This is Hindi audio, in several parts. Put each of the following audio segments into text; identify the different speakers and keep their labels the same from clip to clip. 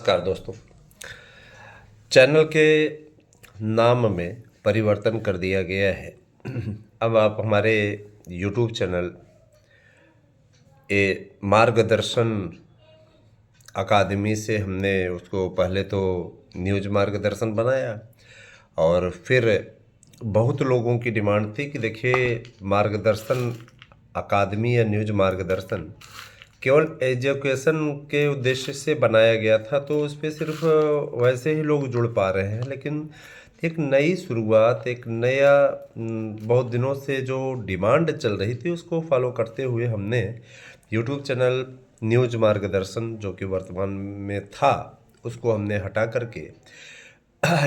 Speaker 1: नमस्कार दोस्तों। चैनल के नाम में परिवर्तन कर दिया गया है। अब आप हमारे YouTube चैनल मार्गदर्शन अकादमी से हमने उसको पहले तो न्यूज मार्गदर्शन बनाया और फिर बहुत लोगों की डिमांड थी कि देखिए मार्गदर्शन अकादमी या न्यूज मार्गदर्शन केवल एजुकेशन के उद्देश्य से बनाया गया था, तो उस पर सिर्फ वैसे ही लोग जुड़ पा रहे हैं। लेकिन एक नई शुरुआत, एक नया बहुत दिनों से जो डिमांड चल रही थी उसको फॉलो करते हुए हमने यूट्यूब चैनल न्यूज मार्गदर्शन जो कि वर्तमान में था उसको हमने हटा करके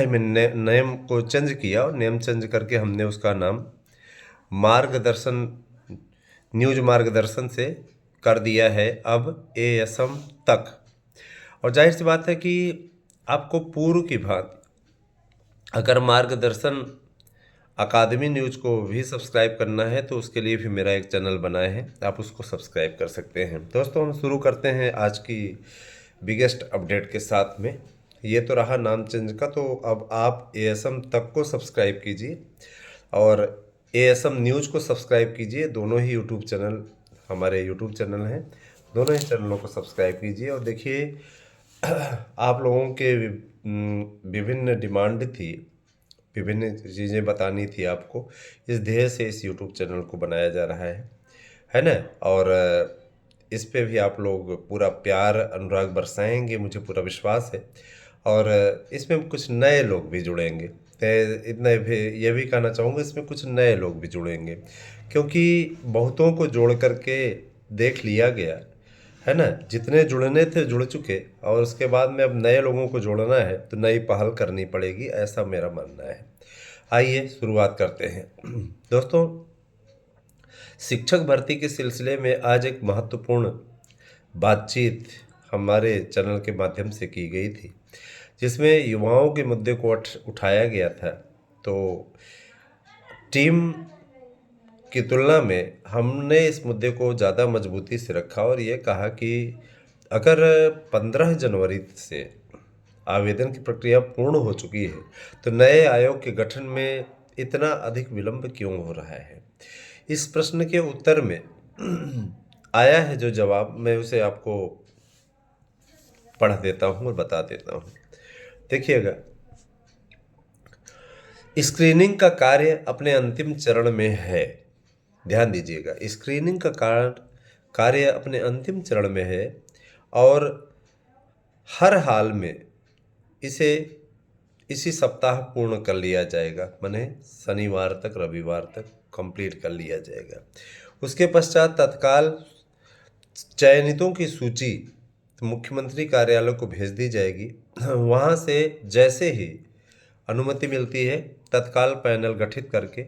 Speaker 1: नेम को चेंज किया और नेम चेंज करके हमने उसका नाम मार्गदर्शन न्यूज मार्गदर्शन से कर दिया है अब ASM तक। और जाहिर सी बात है कि आपको पूर्व की भांति अगर मार्गदर्शन अकादमी न्यूज़ को भी सब्सक्राइब करना है तो उसके लिए भी मेरा एक चैनल बनाया है, आप उसको सब्सक्राइब कर सकते हैं। दोस्तों, हम शुरू करते हैं आज की बिगेस्ट अपडेट के साथ में। ये तो रहा नाम चेंज का, तो अब आप ASM तक को सब्सक्राइब कीजिए और ASM न्यूज़ को सब्सक्राइब कीजिए। दोनों ही यूट्यूब चैनल हमारे यूट्यूब चैनल हैं, दोनों ही चैनलों को सब्सक्राइब कीजिए। और देखिए आप लोगों के विभिन्न डिमांड थी, विभिन्न चीज़ें बतानी थी आपको, इस ध्येय से इस यूट्यूब चैनल को बनाया जा रहा है ना। और इस पे भी आप लोग पूरा प्यार अनुराग बरसाएंगे, मुझे पूरा विश्वास है। और इसमें कुछ नए लोग भी जुड़ेंगे, इतना भी ये भी कहना चाहूँगा, इसमें कुछ नए लोग भी जुड़ेंगे क्योंकि बहुतों को जोड़ करके देख लिया गया है ना। जितने जुड़ने थे जुड़ चुके, और उसके बाद में अब नए लोगों को जोड़ना है तो नई पहल करनी पड़ेगी, ऐसा मेरा मानना है। आइए शुरुआत करते हैं। दोस्तों, शिक्षक भर्ती के सिलसिले में आज एक महत्वपूर्ण बातचीत हमारे चैनल के माध्यम से की गई थी, जिसमें युवाओं के मुद्दे को उठाया गया था। तो टीम की तुलना में हमने इस मुद्दे को ज़्यादा मजबूती से रखा और ये कहा कि अगर 15 जनवरी से आवेदन की प्रक्रिया पूर्ण हो चुकी है तो नए आयोग के गठन में इतना अधिक विलंब क्यों हो रहा है। इस प्रश्न के उत्तर में आया है जो जवाब, मैं उसे आपको पढ़ देता हूँ और बता देता हूँ। देखिएगा, स्क्रीनिंग का कार्य अपने अंतिम चरण में है। ध्यान दीजिएगा, स्क्रीनिंग का कार्य अपने अंतिम चरण में है और हर हाल में इसे इसी सप्ताह पूर्ण कर लिया जाएगा, माने शनिवार तक, रविवार तक कंप्लीट कर लिया जाएगा। उसके पश्चात तत्काल चयनितों की सूची मुख्यमंत्री कार्यालय को भेज दी जाएगी। वहाँ से जैसे ही अनुमति मिलती है तत्काल पैनल गठित करके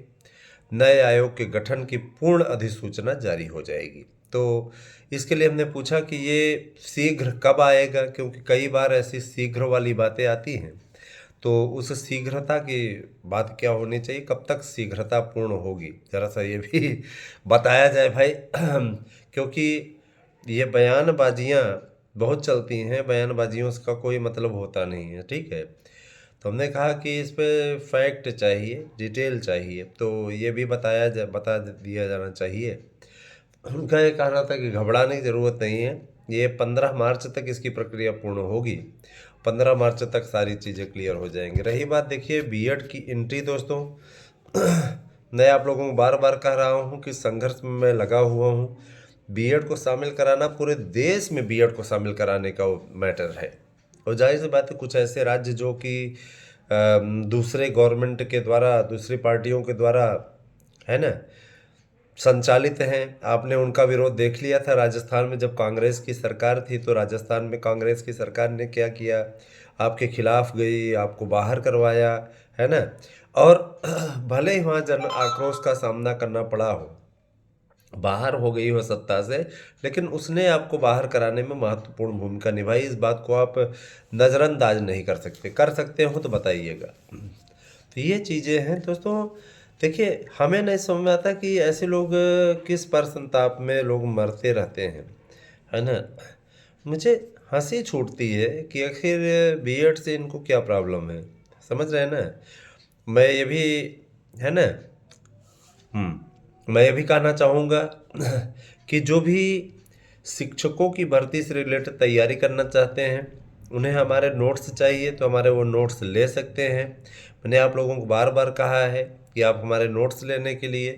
Speaker 1: नए आयोग के गठन की पूर्ण अधिसूचना जारी हो जाएगी। तो इसके लिए हमने पूछा कि ये शीघ्र कब आएगा, क्योंकि कई बार ऐसी शीघ्र वाली बातें आती हैं। तो उस शीघ्रता की बात क्या होनी चाहिए, कब तक शीघ्रता पूर्ण होगी, ज़रा सा ये भी बताया जाए भाई। क्योंकि ये बयानबाजियाँ बहुत चलती हैं, बयानबाजियों का कोई मतलब होता नहीं है, ठीक है। तो हमने कहा कि इस पे फैक्ट चाहिए, डिटेल चाहिए, तो ये भी बता दिया जाना चाहिए। उनका ये कहना था कि घबराने की ज़रूरत नहीं है, ये 15 मार्च तक इसकी प्रक्रिया पूर्ण होगी, 15 मार्च तक सारी चीज़ें क्लियर हो जाएंगी। रही बात, देखिए बीएड की एंट्री, दोस्तों मैं आप लोगों को बार बार कह रहा हूँ कि संघर्ष में मैं लगा हुआ हूँ। बीएड को शामिल कराना, पूरे देश में बीएड को शामिल कराने का मैटर है। और जाहिर सी बात है, कुछ ऐसे राज्य जो कि दूसरे गवर्नमेंट के द्वारा, दूसरी पार्टियों के द्वारा, है ना, संचालित हैं। आपने उनका विरोध देख लिया था राजस्थान में, जब कांग्रेस की सरकार थी तो राजस्थान में कांग्रेस की सरकार ने क्या किया, आपके खिलाफ गई, आपको बाहर करवाया, है ना। और भले ही वहाँ जन आक्रोश का सामना करना पड़ा हो, बाहर हो गई हो सत्ता से, लेकिन उसने आपको बाहर कराने में महत्वपूर्ण भूमिका निभाई। इस बात को आप नज़रअंदाज नहीं कर सकते, कर सकते हो तो बताइएगा। तो ये चीज़ें हैं दोस्तों। देखिए, हमें नहीं समझ में आता कि ऐसे लोग किस पर संताप में लोग मरते रहते हैं, है ना। मुझे हंसी छूटती है कि आखिर बीएड से इनको क्या प्रॉब्लम है। समझ रहे हैं ना। मैं ये भी है ना। मैं ये भी कहना चाहूँगा कि जो भी शिक्षकों की भर्ती से रिलेटेड तैयारी करना चाहते हैं, उन्हें हमारे नोट्स चाहिए तो हमारे वो नोट्स ले सकते हैं। मैंने आप लोगों को बार बार कहा है कि आप हमारे नोट्स लेने के लिए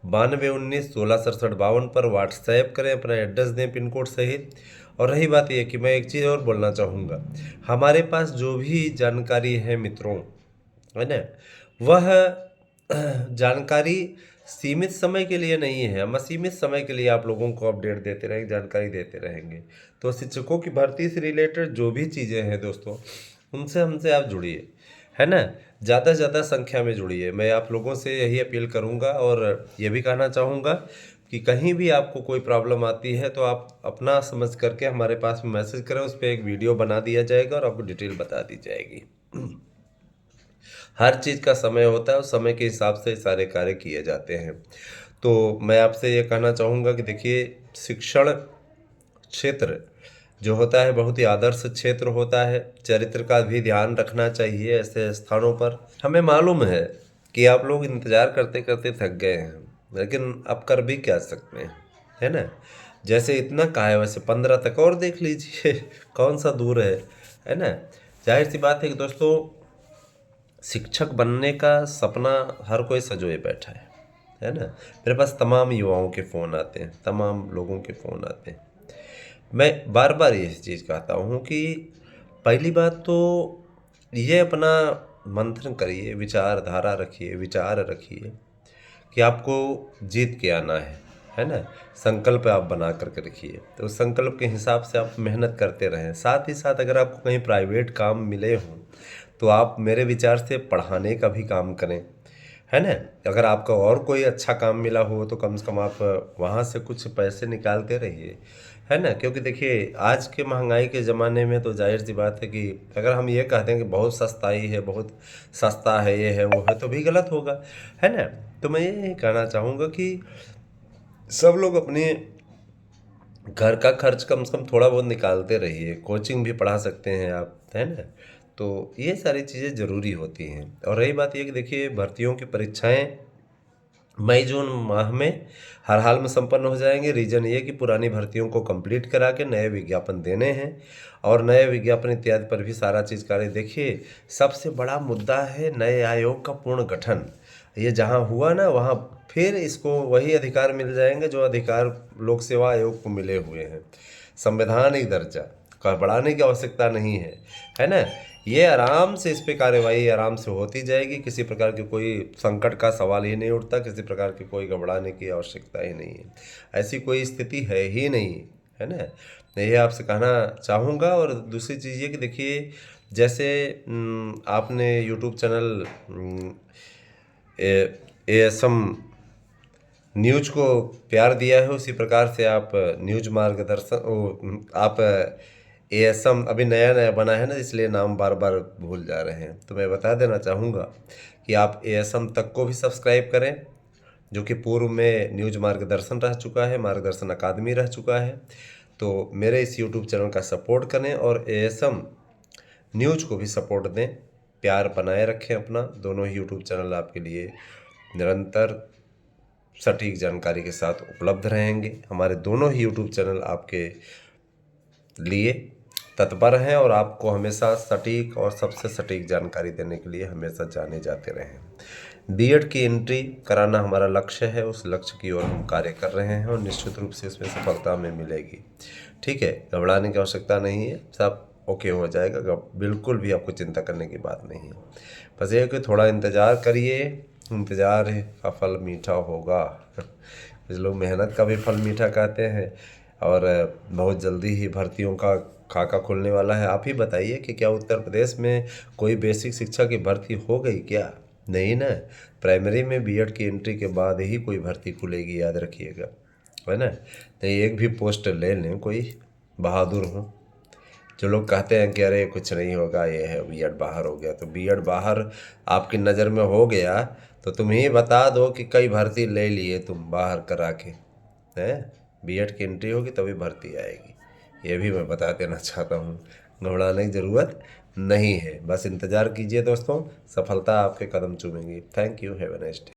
Speaker 1: 9219 16 67 52 पर व्हाट्सएप करें, अपना एड्रेस दें पिन कोड सहित। और रही बात यह कि मैं एक चीज़ और बोलना चाहूँगा, हमारे पास जो भी जानकारी है मित्रों, है ना, वह जानकारी सीमित समय के लिए नहीं है। हम असीमित समय के लिए आप लोगों को अपडेट देते रहेंगे, जानकारी देते रहेंगे। तो शिक्षकों की भर्ती से रिलेटेड जो भी चीज़ें हैं दोस्तों, उनसे हमसे आप जुड़िए, है ना। ज़्यादा से ज़्यादा संख्या में जुड़िए। मैं आप लोगों से यही अपील करूँगा और ये भी कहना चाहूँगा कि कहीं भी आपको कोई प्रॉब्लम आती है तो आप अपना समझ करके हमारे पास में मैसेज करें, उस पर एक वीडियो बना दिया जाएगा और आपको डिटेल बता दी जाएगी। हर चीज़ का समय होता है, उस समय के हिसाब से सारे कार्य किए जाते हैं। तो मैं आपसे ये कहना चाहूँगा कि देखिए, शिक्षण क्षेत्र जो होता है बहुत ही आदर्श क्षेत्र होता है। चरित्र का भी ध्यान रखना चाहिए ऐसे स्थानों पर। हमें मालूम है कि आप लोग इंतज़ार करते करते थक गए हैं, लेकिन अब कर भी क्या सकते हैं, है ना। जैसे इतना कहा है वैसे 15 तक और देख लीजिए कौन सा दूर है ना। जाहिर सी बात है कि दोस्तों, शिक्षक बनने का सपना हर कोई संजोए बैठा है ना। मेरे पास तमाम युवाओं के फ़ोन आते हैं, तमाम लोगों के फ़ोन आते हैं। मैं बार बार ये चीज़ कहता हूँ कि पहली बात तो ये अपना मंथन करिए, विचारधारा रखिए, विचार रखिए कि आपको जीत के आना है ना। संकल्प आप बना करके रखिए, तो उस संकल्प के हिसाब से आप मेहनत करते रहें। साथ ही साथ अगर आपको कहीं प्राइवेट काम मिले हों तो आप मेरे विचार से पढ़ाने का भी काम करें, है ना। अगर आपका और कोई अच्छा काम मिला हो तो कम से कम आप वहाँ से कुछ पैसे निकालते रहिए, है ना। क्योंकि देखिए, आज के महंगाई के ज़माने में तो जाहिर सी बात है कि अगर हम ये कहते हैं कि बहुत सस्ताई है, बहुत सस्ता है, ये है वो है, तो भी गलत होगा, है ना। तो मैं ये कहना चाहूँगा कि सब लोग अपने घर का खर्च कम से कम थोड़ा बहुत निकालते रहिए। कोचिंग भी पढ़ा सकते हैं आप, है ना। तो ये सारी चीज़ें ज़रूरी होती हैं। और रही बात ये कि देखिए, भर्तियों की परीक्षाएं मई जून माह में हर हाल में संपन्न हो जाएंगे। रीज़न ये कि पुरानी भर्तियों को कंप्लीट करा के नए विज्ञापन देने हैं, और नए विज्ञापन इत्यादि पर भी सारा चीज़ कार्य। देखिए, सबसे बड़ा मुद्दा है नए आयोग का पूर्ण गठन। ये जहाँ हुआ ना, वहाँ फिर इसको वही अधिकार मिल जाएंगे जो अधिकार लोक सेवा आयोग को मिले हुए हैं। संवैधानिक दर्जा का बढ़ाने की आवश्यकता नहीं है ना। ये आराम से इस पे कार्यवाही आराम से होती जाएगी। किसी प्रकार की कोई संकट का सवाल ही नहीं उठता, किसी प्रकार की कोई घबराने की आवश्यकता ही नहीं है। ऐसी कोई स्थिति है ही नहीं, है ना। मैं ये आपसे कहना चाहूँगा। और दूसरी चीज़ ये कि देखिए, जैसे आपने यूट्यूब चैनल एएसएम न्यूज को प्यार दिया है, उसी प्रकार से आप न्यूज मार्गदर्शन आप एएसएम अभी नया नया बना है ना, इसलिए नाम बार बार भूल जा रहे हैं। तो मैं बता देना चाहूँगा कि आप एएसएम तक को भी सब्सक्राइब करें, जो कि पूर्व में न्यूज मार्गदर्शन रह चुका है, मार्गदर्शन अकादमी रह चुका है। तो मेरे इस यूट्यूब चैनल का सपोर्ट करें और एएसएम न्यूज को भी सपोर्ट दें। प्यार बनाए रखें अपना। दोनों ही यूट्यूब चैनल आपके लिए निरंतर सटीक जानकारी के साथ उपलब्ध रहेंगे। हमारे दोनों ही यूट्यूब चैनल आपके लिए तत्पर हैं और आपको हमेशा सटीक और सबसे सटीक जानकारी देने के लिए हमेशा जाने जाते रहें। बीएड की एंट्री कराना हमारा लक्ष्य है, उस लक्ष्य की ओर हम कार्य कर रहे हैं और निश्चित रूप से उसमें सफलता हमें मिलेगी। ठीक है, घबराने की आवश्यकता नहीं है, सब ओके हो जाएगा। बिल्कुल भी आपको चिंता करने की बात नहीं है। बस ये कि थोड़ा इंतज़ार करिए, इंतज़ार का फल मीठा होगा। कुछ लोग मेहनत का भी फल मीठा कहते हैं। और बहुत जल्दी ही भर्तियों का खाका खुलने वाला है। आप ही बताइए कि क्या उत्तर प्रदेश में कोई बेसिक शिक्षा की भर्ती हो गई क्या? नहीं ना। प्राइमरी में बीएड की एंट्री के बाद ही कोई भर्ती खुलेगी, याद रखिएगा, है ना। नहीं, एक भी पोस्ट ले लें, कोई बहादुर हो। जो लोग कहते हैं कि अरे कुछ नहीं होगा, ये है बीएड बाहर हो गया, तो बीएड बाहर आपकी नज़र में हो गया तो तुम ही बता दो कि कई भर्ती ले लिए तुम बाहर करा के, हैं। बीएड की एंट्री होगी तभी भर्ती आएगी, ये भी मैं बता देना चाहता हूँ। घबराने की ज़रूरत नहीं है, बस इंतज़ार कीजिए दोस्तों, सफलता आपके कदम चूमेगी। Thank you, have a nice day.